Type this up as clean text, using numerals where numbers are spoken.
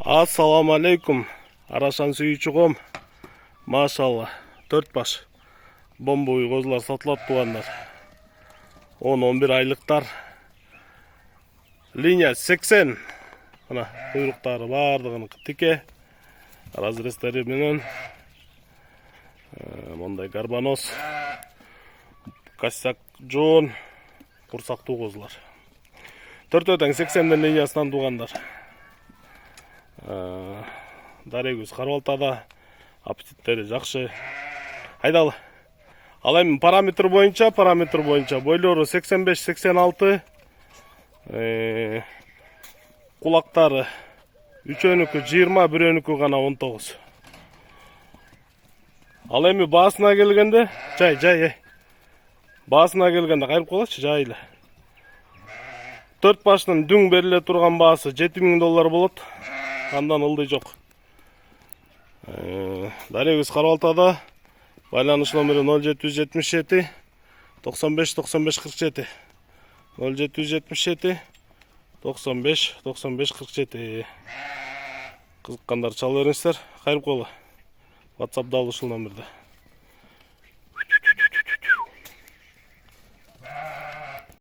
Ассаламу алейкум. Арашан сүйүүчү ком. Машалла. 4 баш. Бомбовый козулар сатылат тугандар. 10-11 айлыктар. Линия 80. Мына куйруктары бардыгыныкы тике. Разрестери менен. Мондай гарбаноз. Косяк жон. Курсактуу козулар. 4-тең 80 линиясынан тугандар. Дарегүз карбалтада, аппетиттери жакшы. Айдалы. Ал эми параметр боюнча бойлору 85-86. Кулактары үчөөнүкү 20, бирөөнүкү гана 19. Ал эми баасына келгенде, жай. Баасына келгенде кайрып калачы, жайлы. 4 баштын дүң бериле турган баасы $7000 болот. Андан ылдый жок. Дарегүз карбалтада. Байланыш номери 0777 95 95 47. 0777 95 95 47. Кызыккандар чала бериңиздер. Кайрып кола. WhatsApp да ушул номерде.